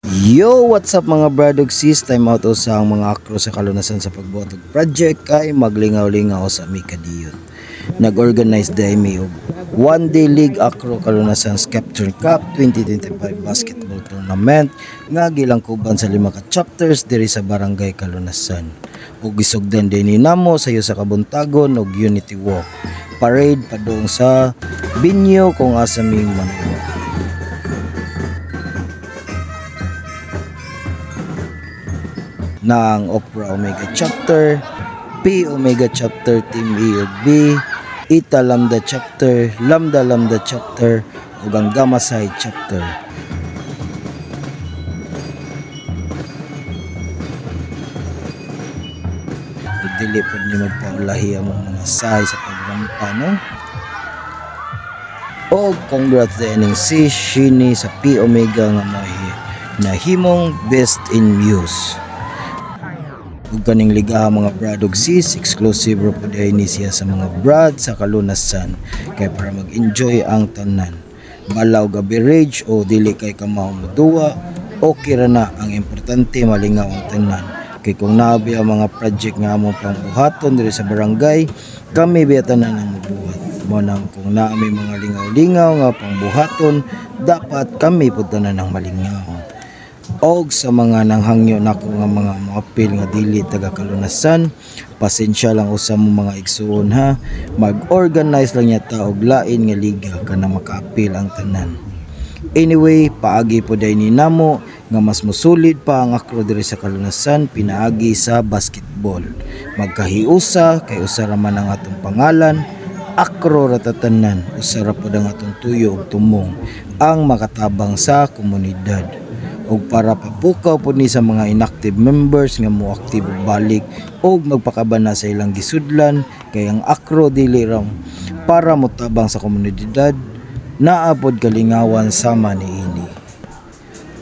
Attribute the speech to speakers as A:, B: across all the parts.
A: Yo, what's up mga brad ug sis? Time out sa mga akro sa kalunasan sa pagbuhat og project kay maglingaw-lingaw sa Mikadiyot. Nag-organize day mi og one day league akro kalunasan Capture Cup 2025 basketball tournament nga gilangkuban sa 5 ka chapters diri sa barangay Kalunasan. Ug gisugdan din ni namo sayo sa Kabuntagon og Unity Walk. Parade padung sa Binyo kung asa mi Manila. Ng Opera Omega Chapter, P Omega Chapter Team A ug B, Eta Lambda Chapter, Lambda Lambda Chapter ug ang Gamma Psi Chapter. Dili po niyo magpaulahi ang mga sahay sa pagrampa, no? O congrats din si Shini sa P Omega nga nahimong Best in Muse. Ug kaning ligaha mga brad ug sis, exclusive ro pud ni siya sa mga brad sa Kalunasan kay para mag-enjoy ang tanan. Balaw ga beverage o dili kay kamaw moduwa, okay ra na, ang importante malingaw ang tanan. Kay kung naabi ang mga project nga among pangbuhaton diri sa barangay, kami biyatan na nang magbuhat. Mo nang kung naa may mga lingaw-lingaw nga pangbuhaton, dapat kami pud tanan nang malingaw. Og sa mga nanghangyo nako nga mga moapil nga dili taga Kalunasan, pasensya lang usab mo mga igsuon ha. Mag-organize lang yata og lain nga liga kana makaapil ang tanan. Anyway, paagi po day ni namo nga mas musulid pa ang akro diri sa Kalunasan pinaagi sa basketball. Magkahiusa kay usa ra man ang atong pangalan, akro ra tatanan, usa ra pod ang atong tuyo ug tumong ang makatabang sa komunidad. Og para papukaw po ni sa mga inactive members nga mo active balik og magpakabana sa ilang gisudlan kay ang akro dili ra para motabang sa komunidad, naabot kalingawan sama niini.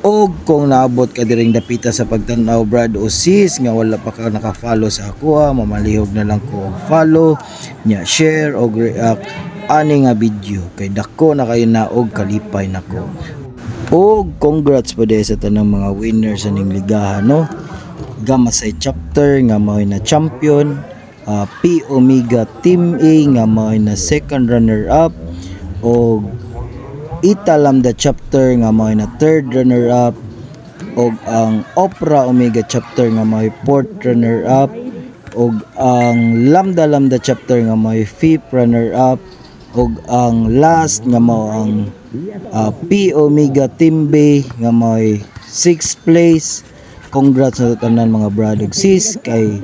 A: Og kung naabot ka diring dapita sa pagtan-aw brad o sis nga wala pa ka naka-follow sa ako, mamalihog na lang ko og follow nya, share og react ani nga video kay dako na kayo na og kalipay nako. Og congrats po sa tanang mga winners sa ning ligahan, no? Gamma Psi Chapter nga mao'y na champion, P Omega Team A nga mao'y na second runner up, og Eta Lambda Chapter nga mao'y na third runner up, og ang Opera Omega Chapter nga mao'y fourth runner up, og ang Lambda Lambda Chapter nga mao'y fifth runner up, og ang last nga mao ang P Omega Team B nga may 6th place. Congrats sa tanan mga brad ug sis kay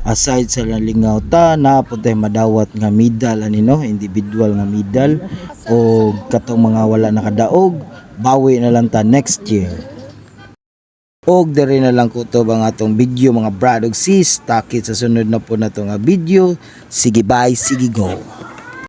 A: aside sa nalingaw ta na putay madawat nga medal ani, no, individual nga medal, o katong mga wala nakadaog bawi na lang ta next year. Og diri na lang kutob ang atong video mga brad ug sis, takit sa sunod na po na to nga video. Sige bye, sige go.